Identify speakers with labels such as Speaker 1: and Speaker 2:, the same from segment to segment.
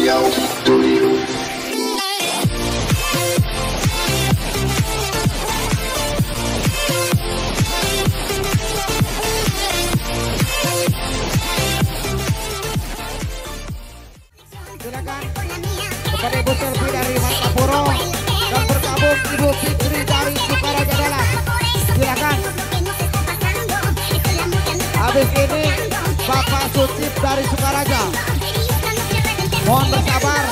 Speaker 1: Silakan kepada Ibu Selvi dari Martapuro dan bergabung Ibu Fitri dari Sukaraja Dalam. Silakan. Habis ini Bapak Sucip dari Sukaraja. Mohon bersabar.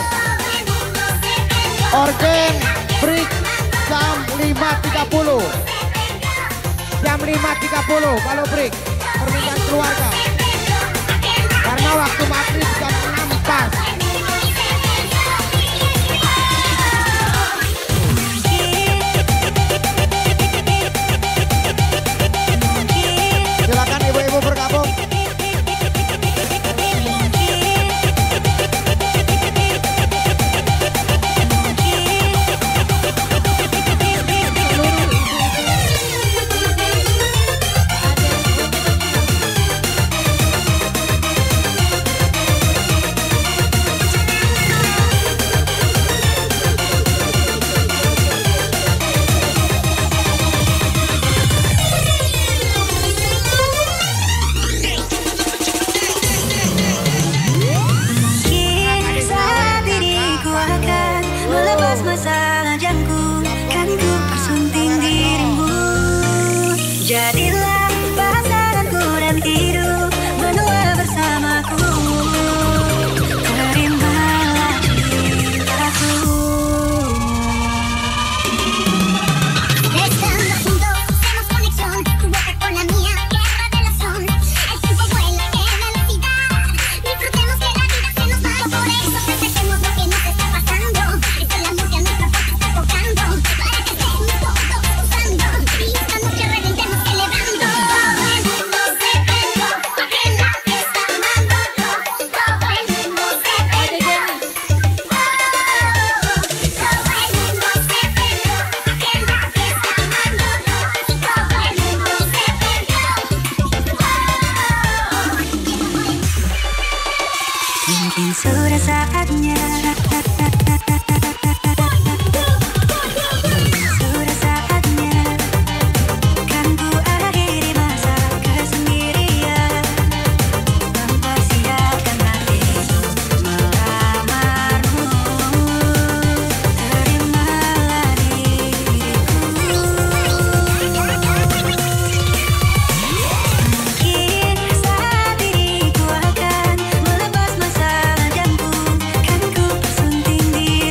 Speaker 1: Organ break jam 5.30. Jam 5.30 kalau break. Permintaan keluarga. Karena waktu maghrib jam 6 pas. Silakan ibu-ibu bergabung.
Speaker 2: Masalah jangku, kan ku persunting dirimu. Jadilah pasanganku dan hidup menua bersamaku. Terimalah cintaku. Estando juntos hacemos conexión, tu boca con la mía, qué revelación. El tiempo vuela, qué velocidad. Disfrutemos que la vida se nos va, por eso festejemos lo que nos está pasando. Esta es la música nuestra porque está tocando, para que estemos todos gozando y esta noche reventemos celebrando. Todo el mundo se pegó, aquel la que está amando. Todo el mundo se pegó. Todo el mundo se pegó, aquel la que está amando. Todo el mundo se pegó. Mungkin sudah saatnya. Sudah saatnya kan ku akhiri masa kesendirian, mempersiapkan hati melamarmu. Terimalah diriku. Mungkin saat ini ku akan melepas masalah jangku, kan ku persunting dirimu.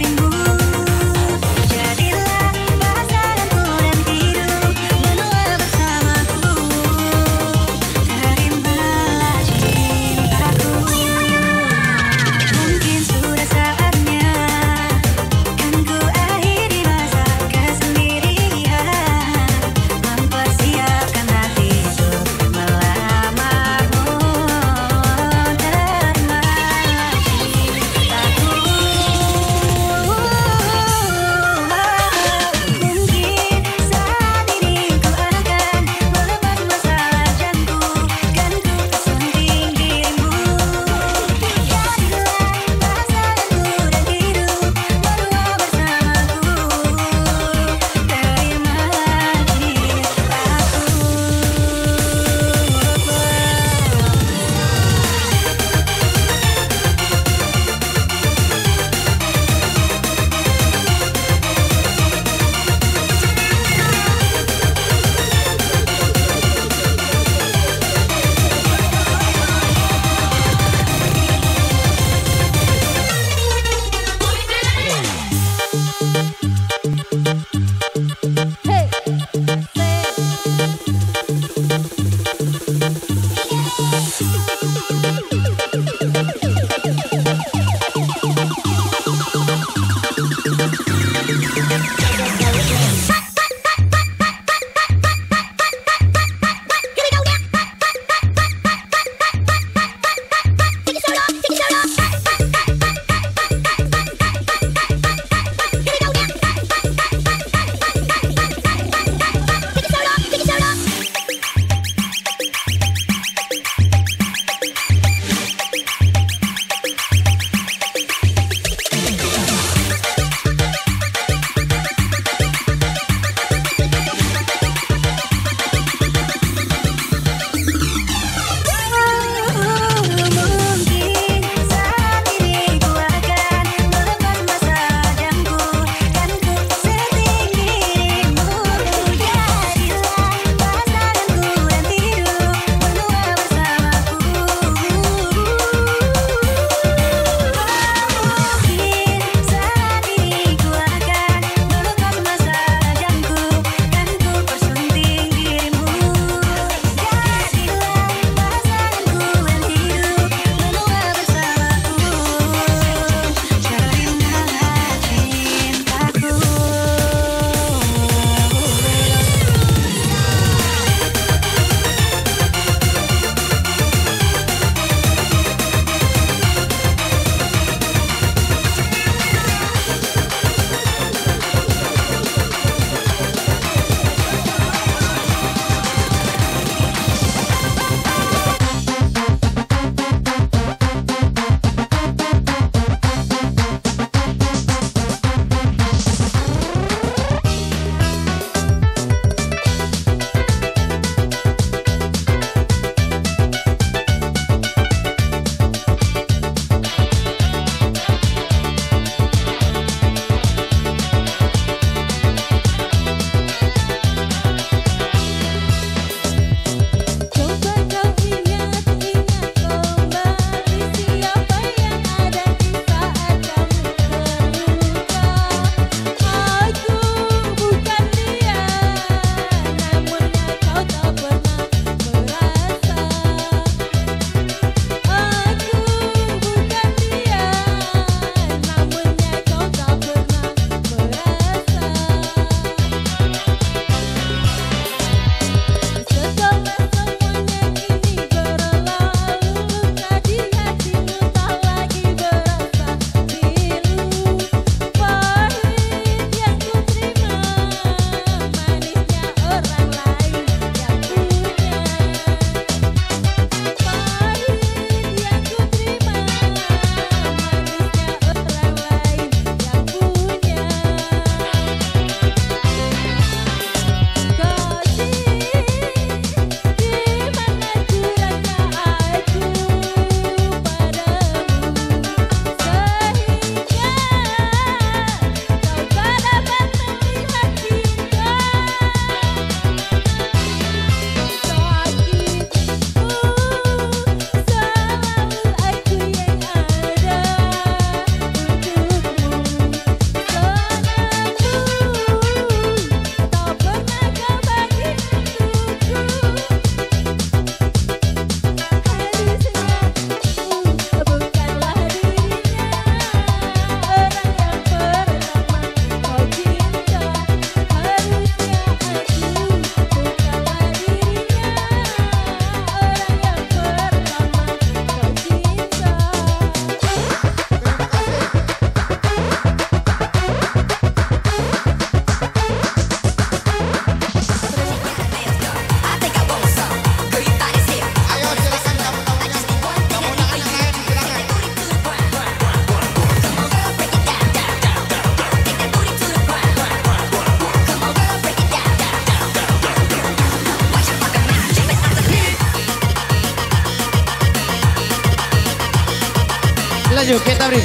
Speaker 1: Lanjut kita beri.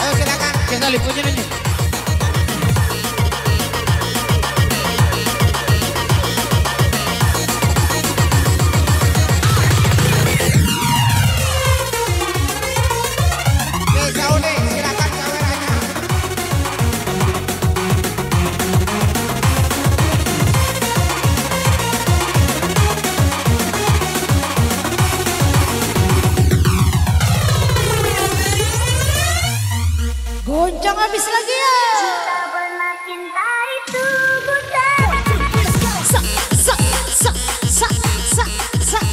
Speaker 1: Ayo silakan kita liputin ini.
Speaker 3: Goncang habis lagi ya.
Speaker 2: Cinta benar, cinta itu buta.
Speaker 3: Sak sak sak sak sak sak.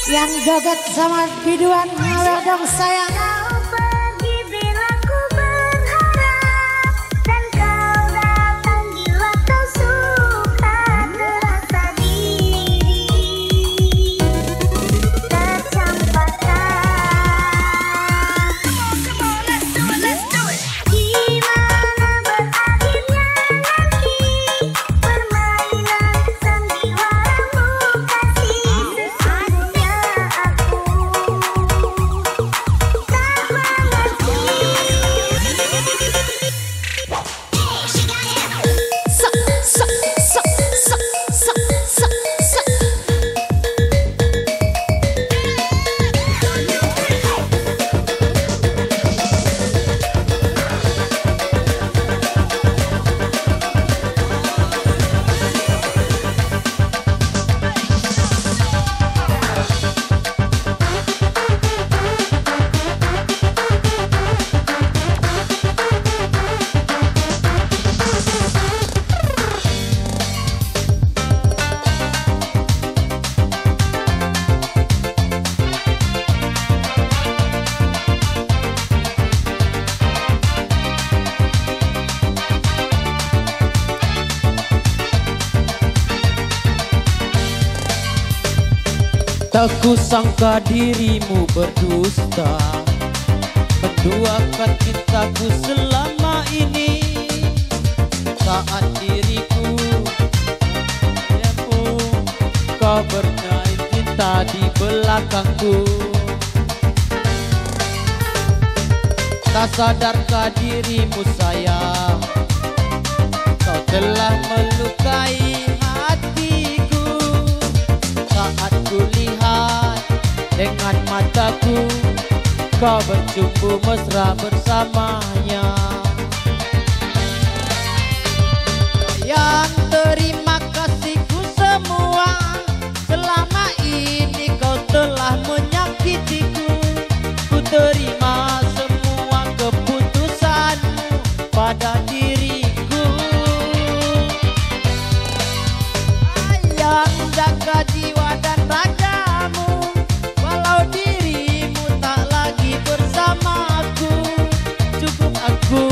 Speaker 3: Yang joget sama biduan ngawer dong sayang.
Speaker 2: Kau pergi bila ku berharap, dan kau datang bila kau suka. Terasa diri tercampakkan. Gimana berakhirnya nanti permainan sandiwaramu kasih. Sesungguhnya aku tak mengerti.
Speaker 3: Sak sak sak sak sak sak sak.
Speaker 4: Tak kusangka dirimu berdusta, menduakan cintaku selama ini. Saat diriku kau bermain cinta di belakangku. Tak sadarkah dirimu sayang, kau telah melukai hatiku. Saat kulihat dengan mataku, kau bercumbu mesra bersamanya. Yang terima kasihku semua, selama ini kau telah menyakitiku. Ku terima semua keputusanmu pada diriku. Yang jaga jiwa dan ragamu, walau dirimu tak lagi bersamaku. Cukup aku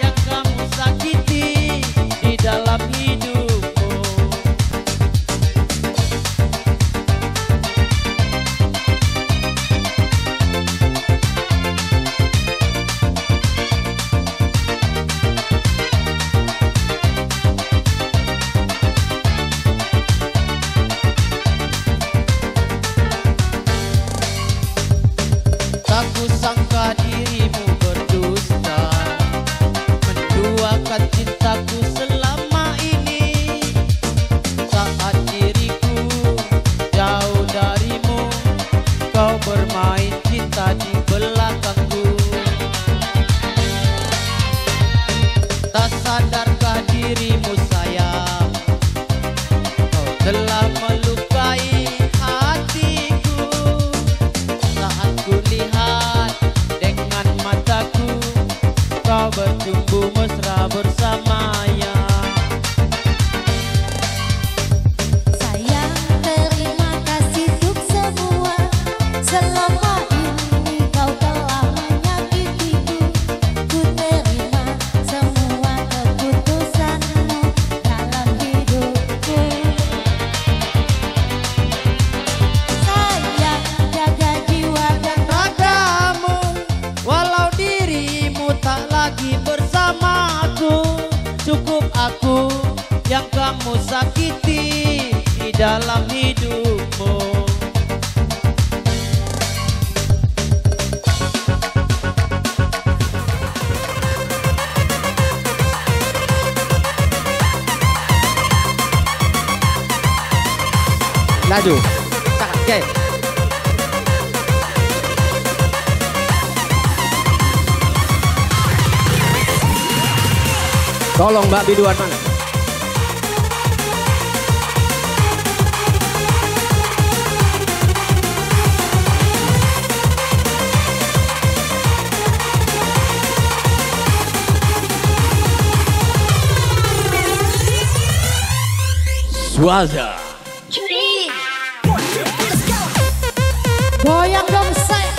Speaker 4: yang kamu sakiti di dalam hidupmu. Tak kusangka dirimu berdusta, menduakan cintaku selama ini. Saat diriku jauh darimu, kau bermain cinta di belakangku. Tak sadarkah dirimu sayang, kau telah melukai hatiku. Saat kulihat kamu sakiti di dalam hidupmu.
Speaker 1: Laju, cakap, oke. Tolong Mbak biduan mana?
Speaker 4: Suaza.
Speaker 3: Goyang dong saya.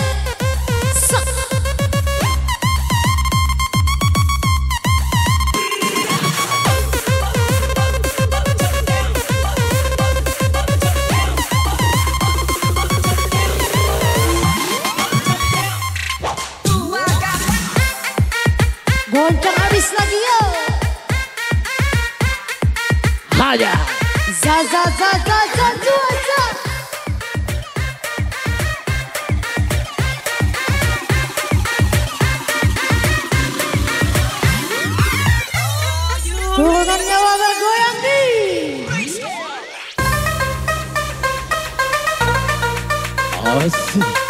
Speaker 3: Goncang habis lagi yo.
Speaker 4: Haja.
Speaker 3: Za za za za za za za. Goyang nyawa bergoyang nih.
Speaker 4: Asik.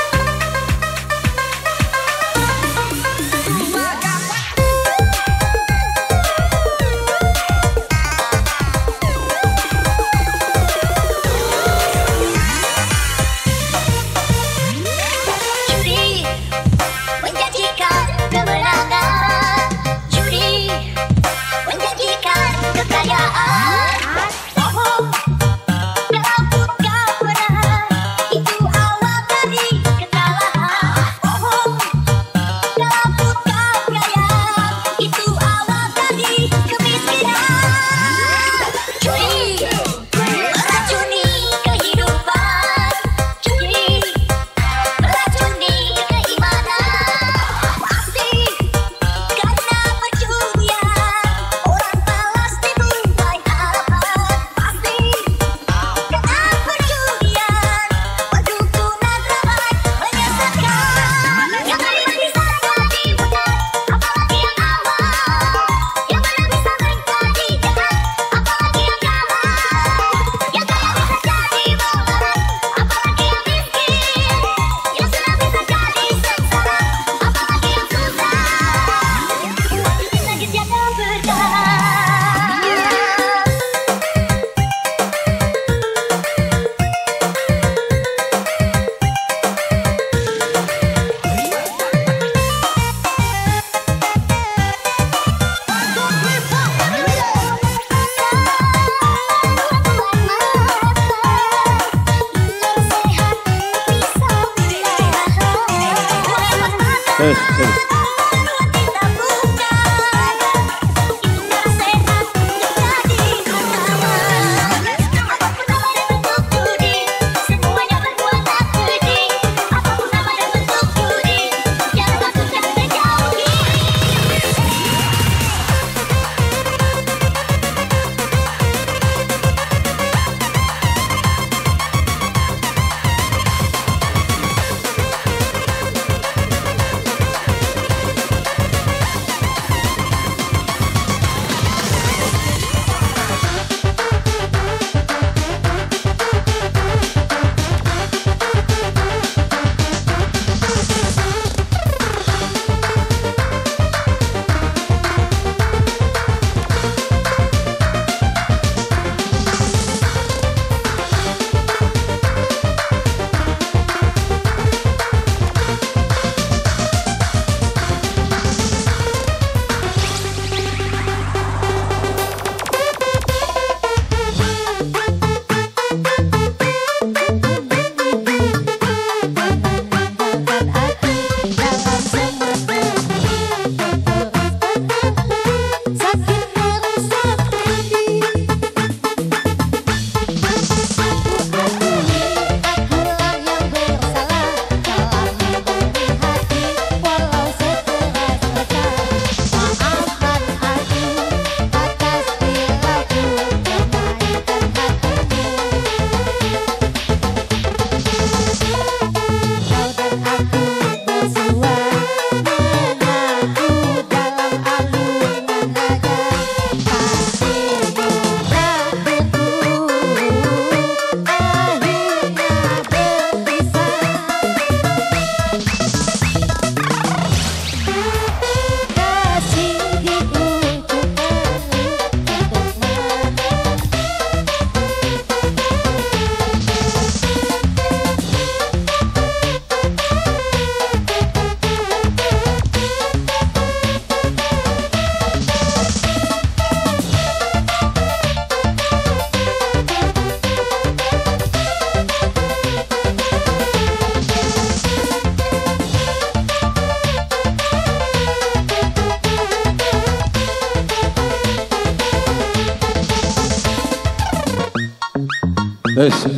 Speaker 3: Asik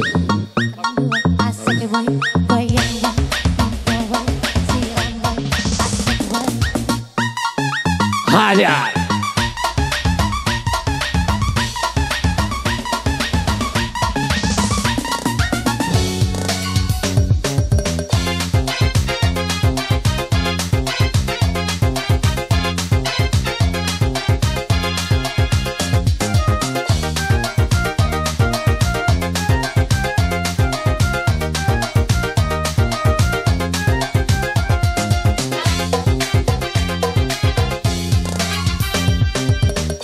Speaker 3: boy, goyang boy, boy, siram boy, asik boy.
Speaker 4: Hajar.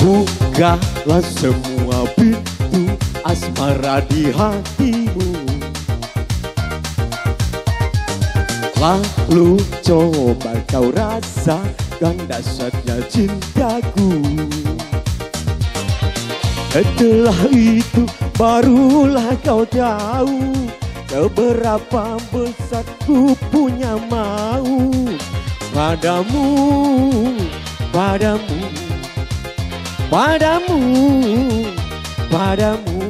Speaker 4: Bukalah semua pintu asmara di hatimu, lalu coba kau rasakan dahsyatnya cintaku. Setelah itu barulah kau tahu seberapa besar ku punya mau padamu, padamu, padamu, padamu.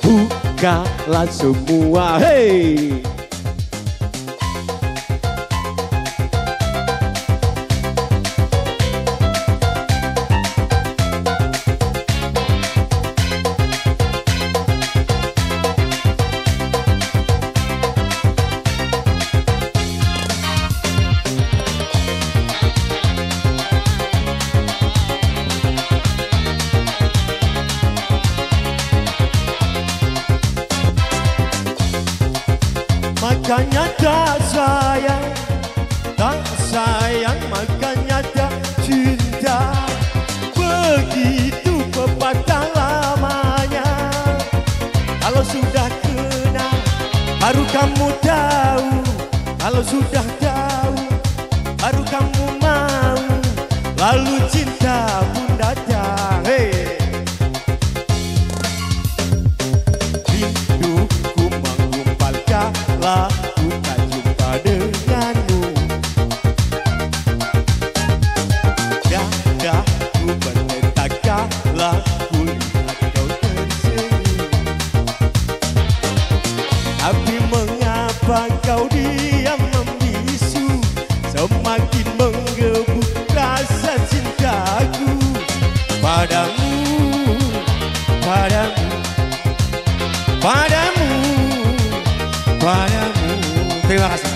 Speaker 4: Bukalah semua, hey. Makanya tak sayang, makanya tak cinta. Begitu pepatah lamanya. Kalau sudah kenal, baru kamu tahu. Kalau sudah tahu, baru kamu mau. Lalu cinta pun datang, hey. Rinduku menggumpal kala ku tak jumpa denganmu. Dadaku berdetak kala ku lihat kau tersenyum. Tapi mengapa kau diam membisu, semakin menggebu rasa cintaku padamu, padamu, padamu, padamu. Terima kasih.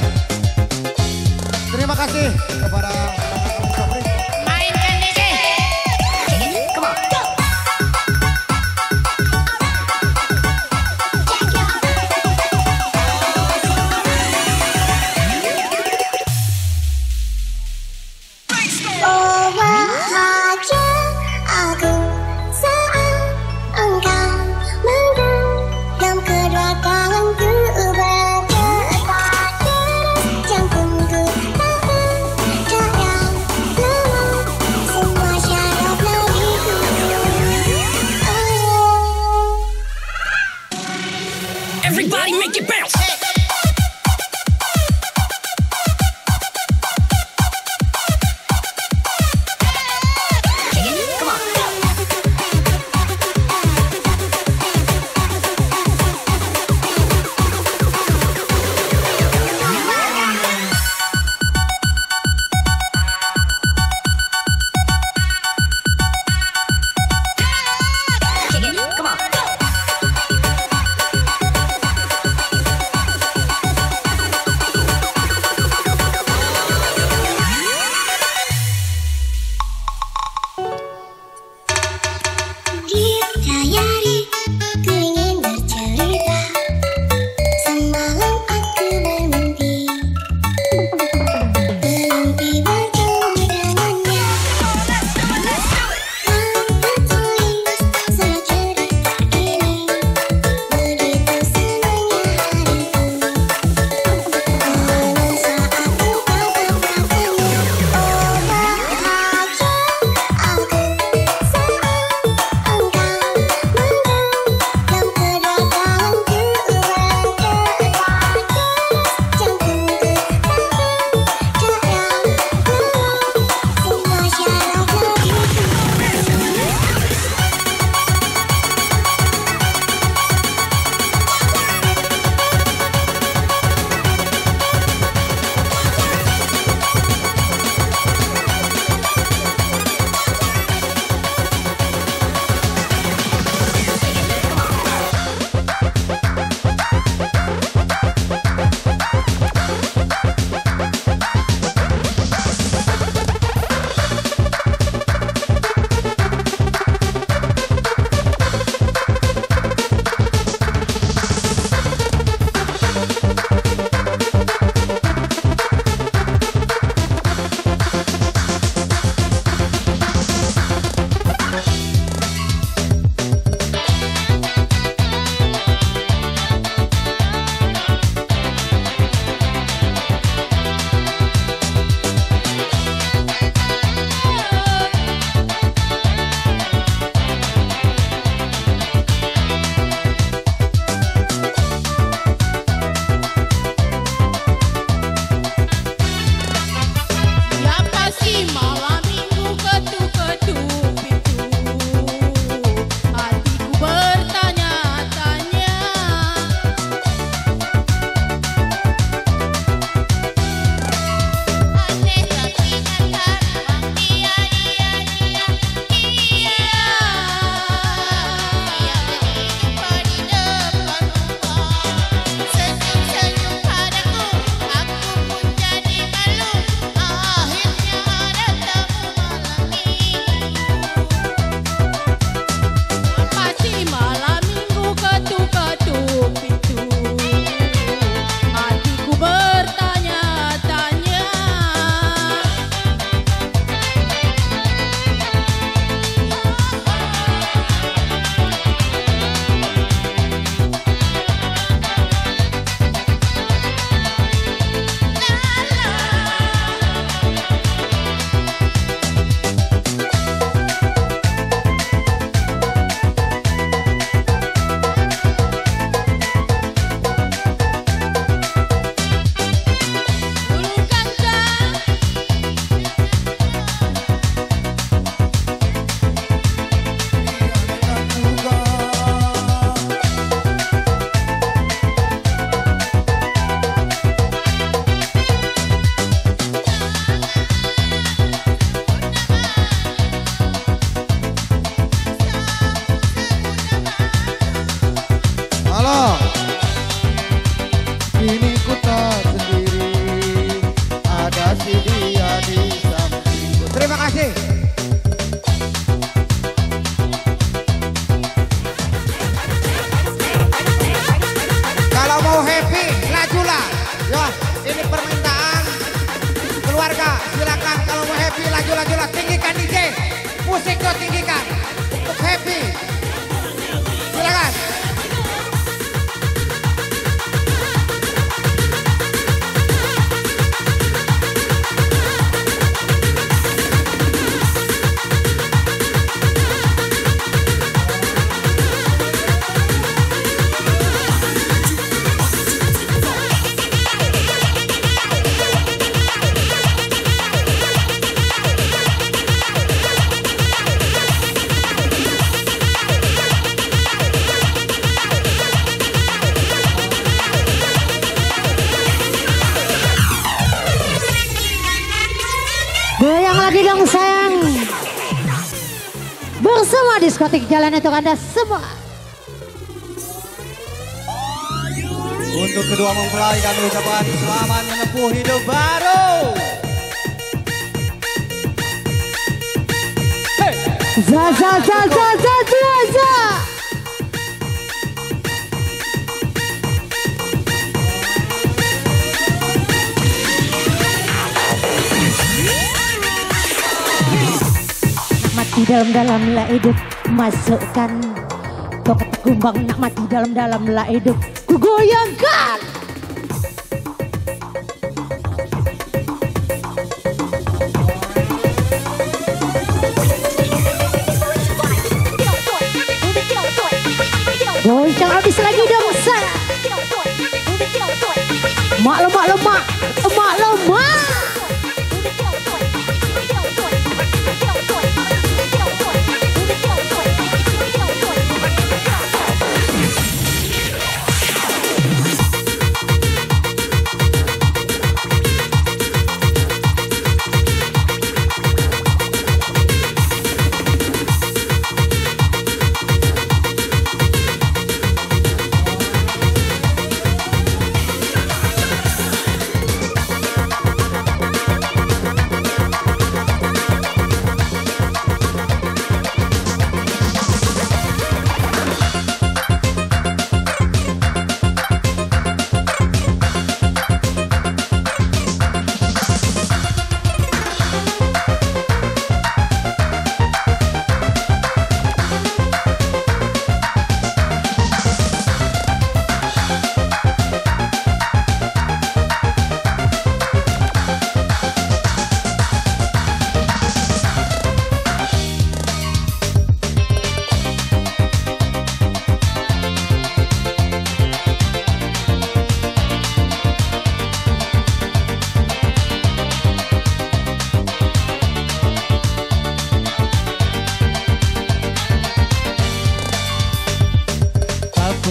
Speaker 1: Terima kasih kepada Sobri.
Speaker 3: Mainkan DJ. Come on, go.
Speaker 2: Oh bahagia aku saat engkau menggenggam kedua tanganku bergetar deras jantungku tak berdaya lemah semua syaraf nadiku.
Speaker 3: Everybody make it bounce. Come on, go. Come on, go.
Speaker 1: kasih. Kalau mau happy, lajulah. Ya, ini permintaan keluarga. Silakan kalau mau happy, lajulah. Tinggikan DJ, musiknya tinggikan untuk happy. Silakan.
Speaker 3: Goyang lagi dong sayang. Bersama diskotik jalan untuk Anda semua.
Speaker 4: Untuk kedua mempelai kami ucapkan selamat menempuh hidup baru.
Speaker 3: Za. Mati dalam lah hidup, masukkan toko kumbang. Nak mati dalam lah hidup, ku goyangkan. Goyang habis lagi dong saya. Mak lemak.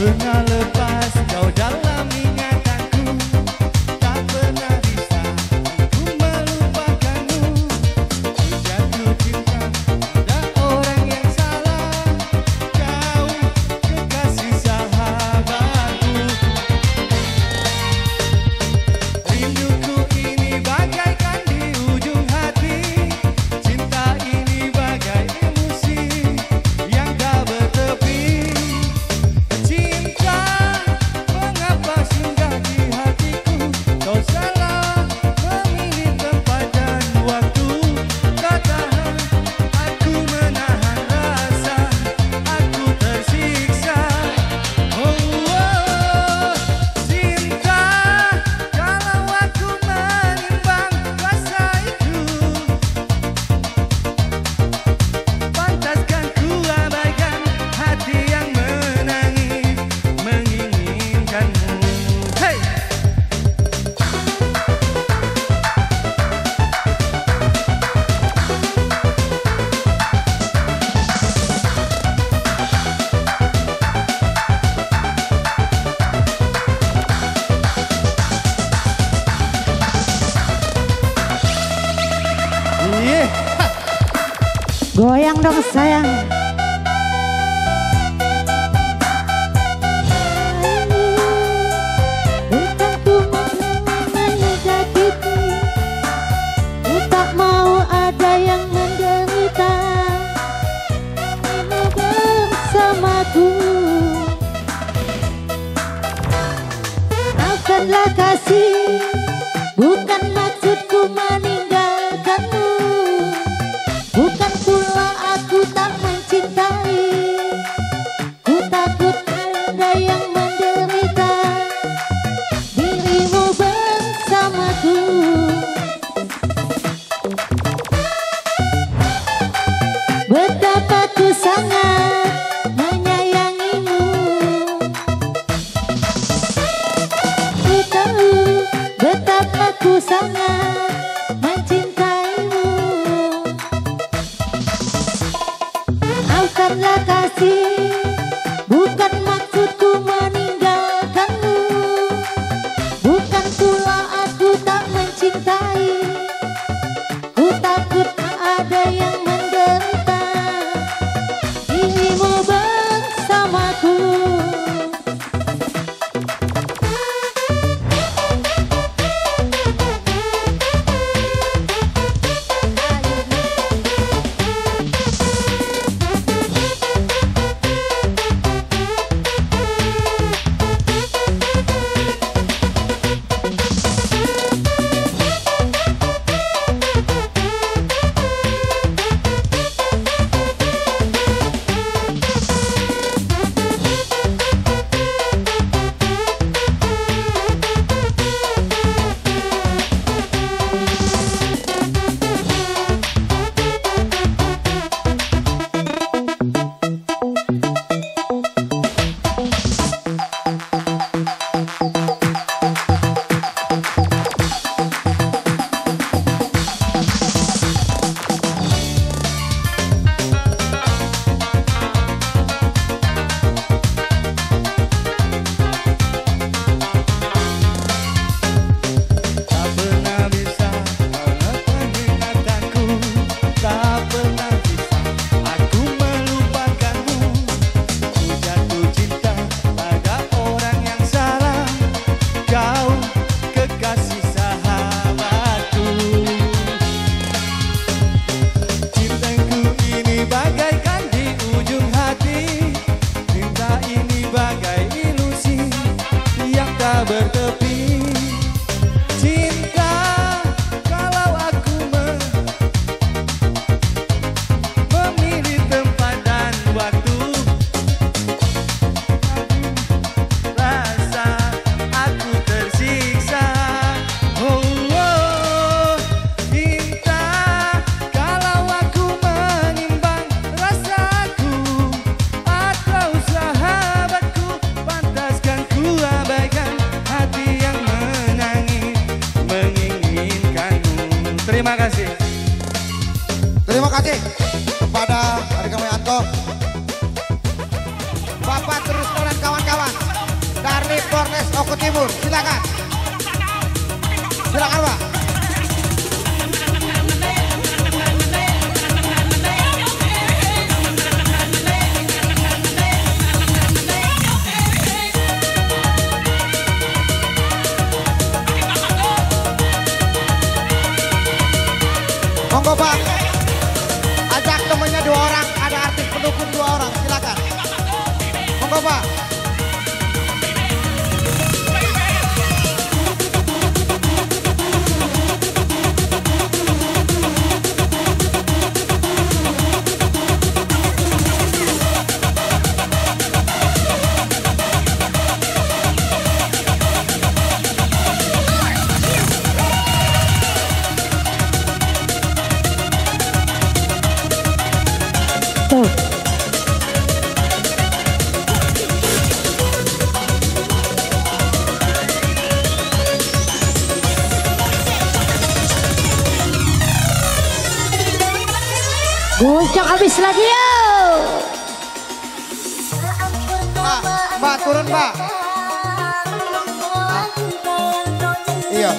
Speaker 4: Pernah lepas kau dalam ingatanku, tak pernah bisa ku melupakanmu. Ku jatuh cinta pada orang yang salah, kau kekasih sahabatku. Rinduku ini bagaikan di ujung hati, cinta ini bagai emosi yang tak bertepi. Mengapa singgah di hatiku? Kau salah memilih tempat dan waktu. Tak tahan aku menahan rasa, aku tersiksa. Cinta, kalau aku menimbang rasa itu, pantaskan ku abaikan hati yang menangis menginginkanmu. Hey! Yeah.
Speaker 3: Goyang dong sayang. Bukan ku menyakiti, ku tak mau ada yang menderita. Maafkanlah kasih, bukan maksudku meninggalkanmu. Bukan pula aku tak mencintai. Ku takut ada yang menderita dirimu bersamaku. Betapa ku sangat menyayangimu. Ku tahu betapa ku sangat mencintaimu. Maafkanlah kasih, bukan maksudku meninggalkanmu. Bukan pula aku tak mencintai. Ku takut ada yang menderita dirimu bersamaku.
Speaker 4: Bertepi cinta, kalau aku memilih tempat dan waktu, rasa aku tersiksa. Oh, oh, cinta, kalau aku menimbang rasaku atau sahabatku, pantaskan ku abaikan hati yang menangis menginginkanmu. Terima kasih.
Speaker 1: Terima kasih kepada Harga Mayanto, Bapak Terus dan kawan-kawan dari Polres Oku Timur. Silakan. Silakan, Pak. Monggo, Pak. Ajak temennya 2 orang, ada artis pendukung 2 orang, silakan. Monggo, Pak.
Speaker 3: Tuh. Goncang habis lagi yo.
Speaker 1: Mbak, turun, Mbak. Iya.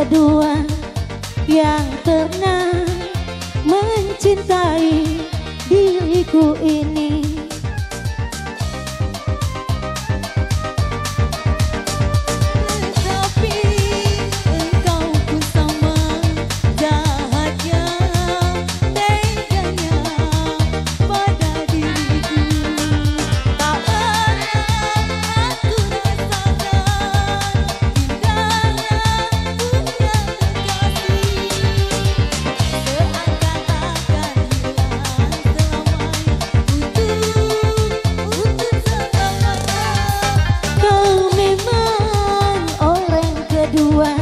Speaker 3: kedua yang pernah mencintai diriku ini. Tetapi engkau pun sama jahatnya, teganya pada diriku. Tak pernah aku rasakan indahnya punya kekasih, seakan-akan hilang selamanya untuk selamanya. Kau memang orang kedua,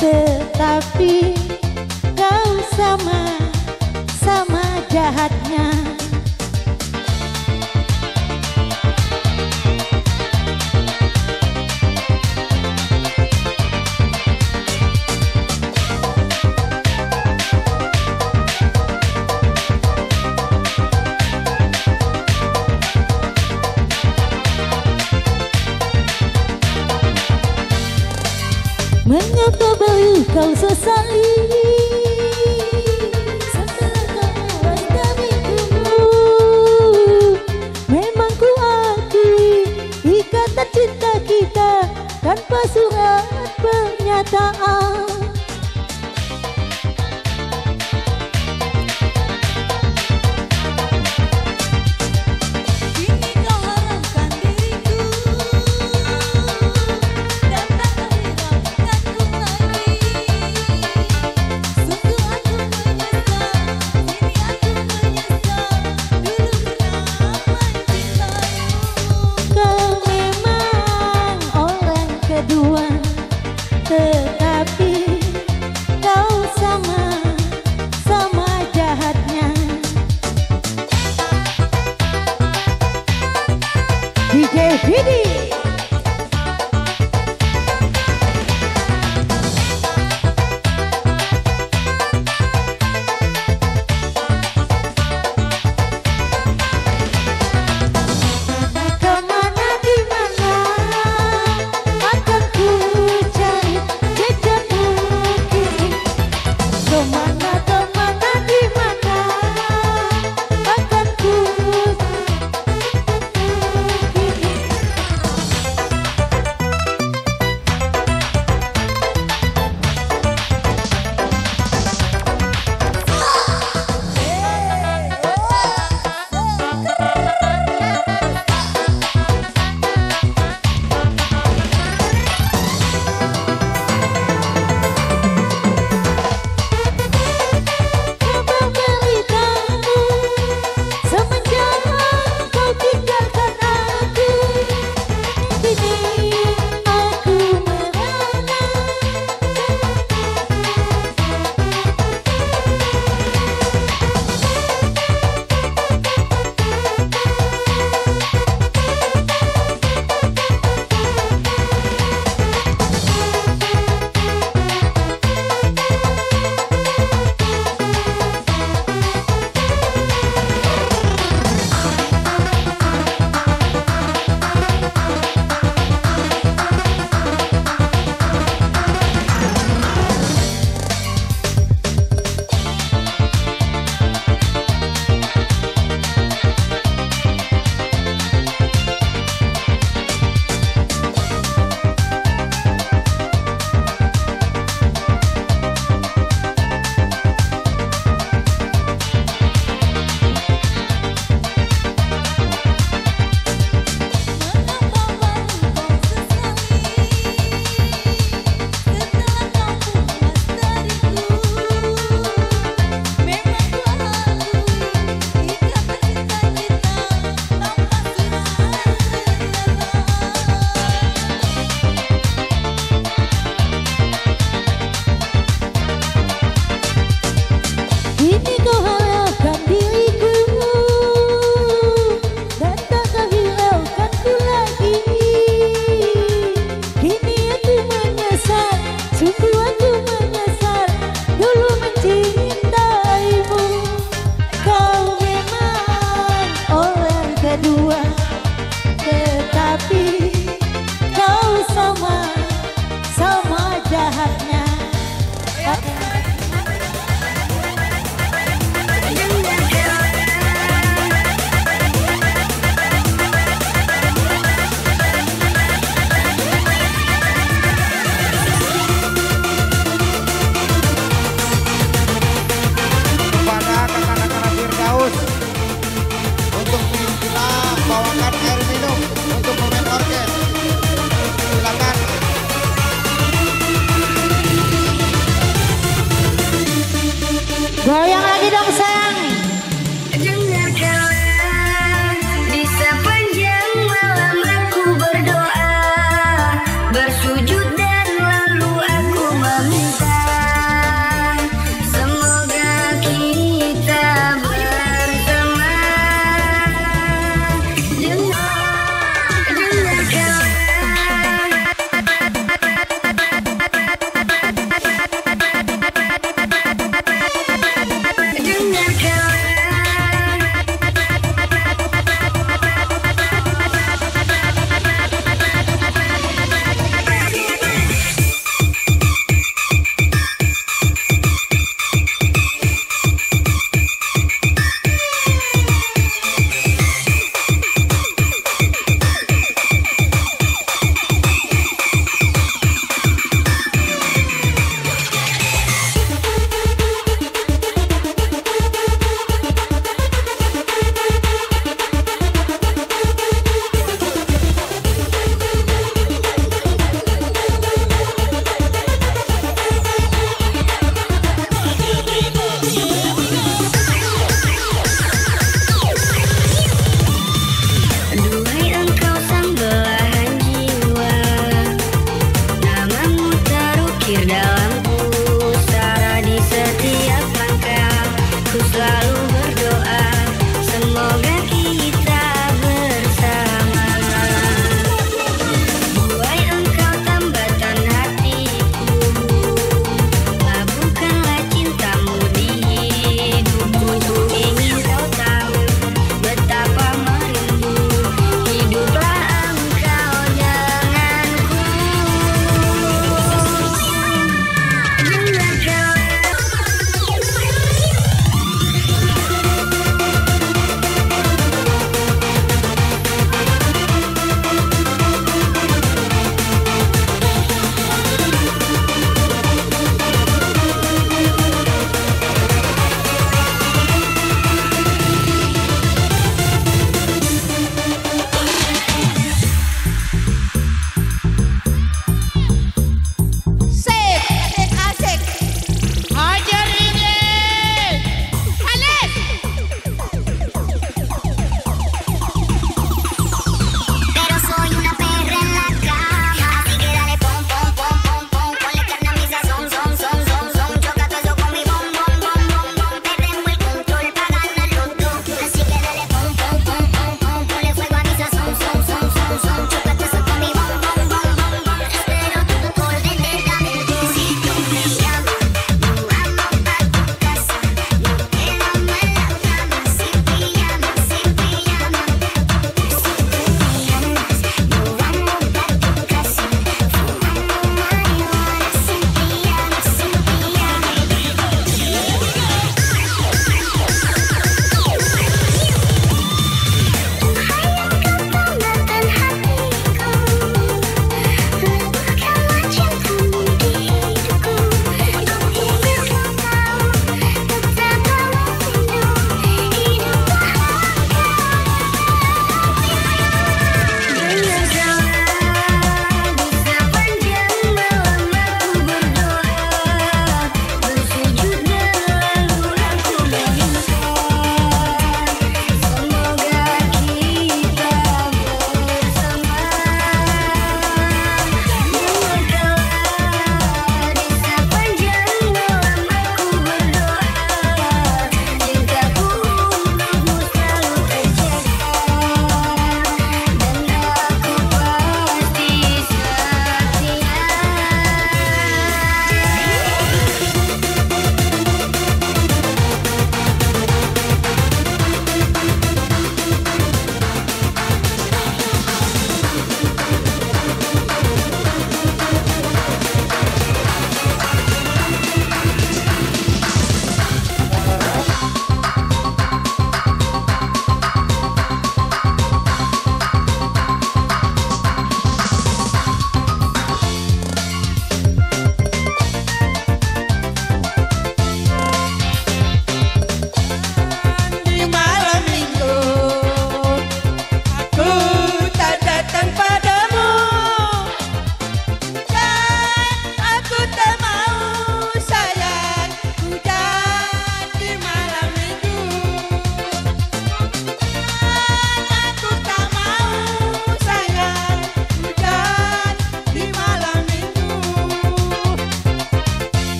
Speaker 3: tetapi kau sama jahatnya. Mengapa baru kau sesali setelah kau lepas dariku? Memang ku akui ikatan cinta kita tanpa surat pernyataan. Kini kau harapkan diriku dan tak hiraukan ku lagi.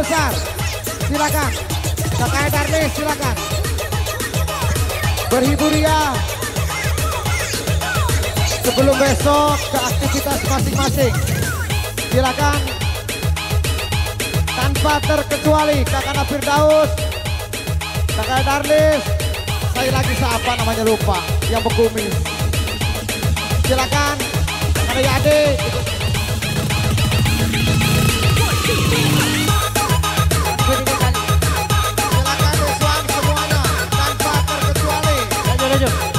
Speaker 1: besar. Silakan. Kakak Darlis silakan. Berhibur ya. Sebelum besok ke aktivitas masing-masing. Silakan. Tanpa terkecuali Kakak Firdaus, Kakak Darlis, saya lagi siapa namanya lupa, yang berkumis. Silakan. Kakak Yade. Silakan Deswan semuanya tanpa terkecuali.
Speaker 5: Lanjut.